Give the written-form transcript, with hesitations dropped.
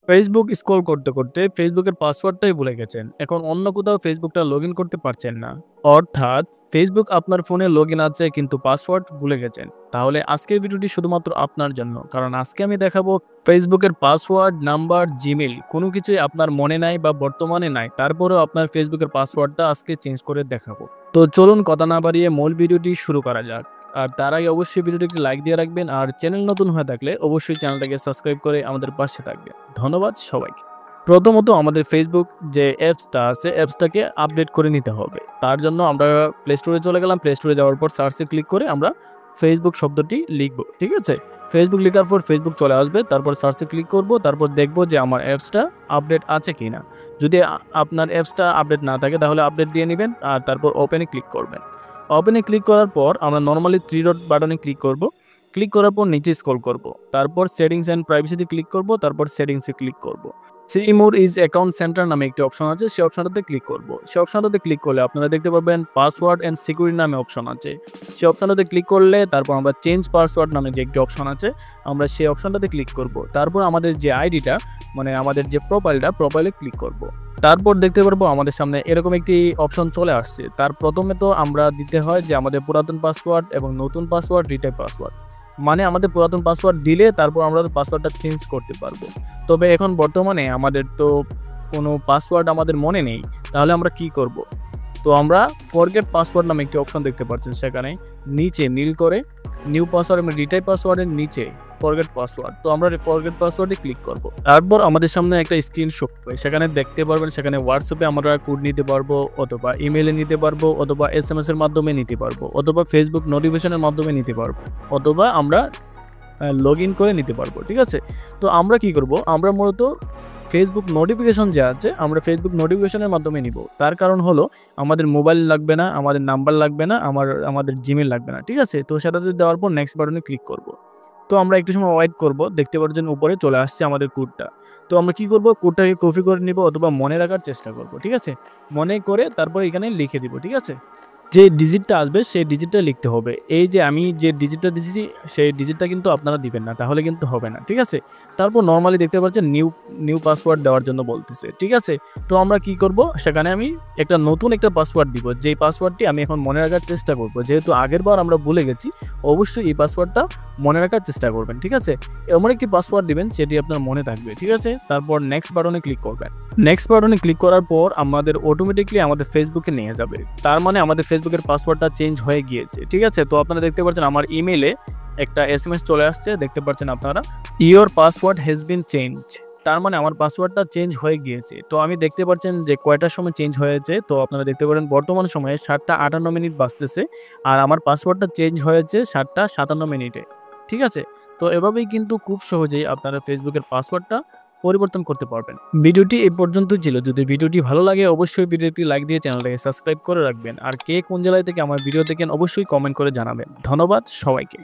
Facebook scroll করতে, করতে ফেসবুকের পাসওয়ার্ডটাই ভুলে গেছেন। এখন অন্য কোথাও ফেসবুকটা লগইন করতে পারছেন না। অর্থাৎ ফেসবুক আপনার ফোনে লগইন আছে কিন্তু পাসওয়ার্ড ভুলে গেছেন। তাহলে আজকের ভিডিওটি শুধুমাত্র আপনার জন্য। কারণ আজকে আমি দেখাবো ফেসবুকের পাসওয়ার্ড, নাম্বার, জিমেইল কোনো কিছুই আপনার মনে নাই বা বর্তমানে নাই। তারপরেও আপনার ফেসবুকের পাসওয়ার্ডটা আজকে চেঞ্জ করে দেখাবো। তো চলুন কথা না বাড়িয়ে মূল ভিডিওটি শুরু করা যাক। আর তার আগে অবশ্যই ভিডিওটিকে লাইক দিয়ে রাখবেন আর চ্যানেল নতুন হয়ে থাকলে অবশ্যই চ্যানেলটাকে সাবস্ক্রাইব করে আমাদের পাশে থাকবেন। ধন্যবাদ সবাইকে। প্রথমত আমাদের ফেসবুক যে অ্যাপসটা আছে অ্যাপসটাকে আপডেট করে নিতে হবে। তার জন্য আমরা প্লে স্টোরে চলে গেলাম। প্লে স্টোরে যাওয়ার পর সার্চে ক্লিক করে আমরা ফেসবুক শব্দটি লিখব। ঠিক আছে? ফেসবুক লেখার পর ফেসবুক চলে আসবে। তারপর সার্চে ক্লিক করব। তারপর দেখব যে আমার অ্যাপসটা আপডেট আছে কিনা। যদি আপনার অ্যাপসটা আপডেট না থাকে তাহলে আপডেট দিয়ে নিবেন আর তারপর ওপেনে ক্লিক করবেন। ওপেনে ক্লিক করার পর আমরা নরমালি 3 ডট বাটনে ক্লিক করব। ক্লিক করার পর নিচে স্ক্রল করব। তারপর সেটিংস এন্ড প্রাইভেসিতে ক্লিক করব। তারপর সেটিংসে ক্লিক করব। See more is account centre নামে একটি অপশন আছে, সেই অপশনটাতে ক্লিক করব। সেই অপশনটাতে ক্লিক করলে আপনারা দেখতে পাবেন পাসওয়ার্ড এন্ড সিকিউরিটি নামে অপশন আছে। সেই অপশনটাতে ক্লিক করলে তারপর আমরা চেঞ্জ পাসওয়ার্ড নামে যে একটি অপশন আছে আমরা সেই অপশনটাতে ক্লিক করব। তারপর আমাদের যে আইডিটা মানে আমাদের যে প্রোফাইলে ক্লিক করব। তারপর দেখতে পারবো আমাদের সামনে এরকম একটি অপশন চলে আসছে। তার প্রথমে তো আমরা দিতে হয় যে আমাদের পুরাতন পাসওয়ার্ড এবং নতুন পাসওয়ার্ড, রিটাইপ পাসওয়ার্ড। মানে আমাদের পুরাতন পাসওয়ার্ড দিলে তারপর আমরা পাসওয়ার্ডটা চেঞ্জ করতে পারবো। তবে এখন বর্তমানে আমাদের তো কোনো পাসওয়ার্ড আমাদের মনে নেই। তাহলে আমরা কি করব? তো আমরা ফরগেট পাসওয়ার্ড নামে একটি অপশন দেখতে পাচ্ছেন, সেখানে নিচে নীল করে নিউ পাসওয়ার্ড এবং রিটাইপ পাসওয়ার্ডের নিচে ফরগেট পাসওয়ার্ড। তো আমরা ফরগেট পাসওয়ার্ডে ক্লিক করব। তারপর আমাদের সামনে একটা স্ক্রিন শো হবে, সেখানে দেখতে পারবেন সেখানে হোয়াটসঅ্যাপে আমরা কোড নিতে পারবো, অথবা ইমেইলে নিতে পারবো, অথবা এসএমএস এর মাধ্যমে নিতে পারবো, অথবা ফেসবুক নোটিফিকেশনের মাধ্যমে নিতে পারবো, অথবা আমরা লগইন করে নিতে পারবো। ঠিক আছে? তো আমরা কি করব? আমরা মূলত ফেসবুক নোটিফিকেশন যে আছে আমরা ফেসবুক নোটিফিকেশনের মাধ্যমে নিব। তার কারণ হলো আমাদের মোবাইল লাগবে না, আমাদের নাম্বার লাগবে না, আমাদের জিমেইল লাগবে না। ঠিক আছে? তো সেটাতে দেওয়ার পর নেক্সট বাটনে ক্লিক করব। তো আমরা একটু সময় ওয়েট করব। দেখতে পাচ্ছেন উপরে চলে আসছে আমাদের কোডটা। তো আমরা কি করব? কোডটাকে কপি করে নিব অথবা মনে রাখার চেষ্টা করব। ঠিক আছে? মনে করে তারপর এখানে লিখে দিব। ঠিক আছে? যে ডিজিটটা আসবে সেই ডিজিটটা লিখতে হবে। এই যে আমি যে ডিজিটটা দিয়েছি সেই ডিজিটটা কিন্তু আপনারা দিবেন না, তাহলে কিন্তু হবে না। ঠিক আছে? তারপর নরমালি দেখতে পাচ্ছেন নিউ পাসওয়ার্ড দেওয়ার জন্য বলতেছে। ঠিক আছে? তো আমরা কি করব? সেখানে আমি নতুন একটা পাসওয়ার্ড দিব। যেই পাসওয়ার্ডটি আমি এখন মনে রাখার চেষ্টা করব। যেহেতু আগেরবার আমরা ভুলে গেছি, অবশ্যই এই পাসওয়ার্ডটা মনে রাখার চেষ্টা করবেন। ঠিক আছে? এমন একটি পাসওয়ার্ড দিবেন যেটি আপনার মনে থাকবে। ঠিক আছে? তারপর নেক্সট বাটনে ক্লিক করবেন। নেক্সট বাটনে ক্লিক করার পর আমাদের অটোমেটিক্যালি আমাদের ফেসবুকে নিয়ে যাবে। তার মানে আমাদের ফেসবুকের পাসওয়ার্ডটা চেঞ্জ হয়ে গিয়েছে। ঠিক আছে? তো আপনারা দেখতে পাচ্ছেন আমার ইমেইলে একটা এসএমএস চলে আসছে, দেখতে পাচ্ছেন আপনারা, your password has been change. তার মানে আমার পাসওয়ার্ডটা চেঞ্জ হয়ে গিয়েছে। তো আমি দেখতে পাচ্ছেন যে কয়টার সময় চেঞ্জ হয়েছে। তো আপনারা দেখতে পারেন বর্তমান সময়ে 7:58 বাজতেছে আর আমার পাসওয়ার্ডটা চেঞ্জ হয়েছে 7:57 ঠিক আছে? তো এভাবেই কিন্তু খুব সহজেই আপনারা ফেসবুকের পাসওয়ার্ডটা পরিবর্তন করতে পারবেন। ভিডিওটি এই পর্যন্তই ছিল। যদি ভিডিওটি ভালো লাগে অবশ্যই ভিডিওটি লাইক দিয়ে চ্যানেলটাকে সাবস্ক্রাইব করে রাখবেন। আর কে কোন জেলায় থেকে আমার ভিডিও দেখেন অবশ্যই কমেন্ট করে জানাবেন। ধন্যবাদ সবাইকে।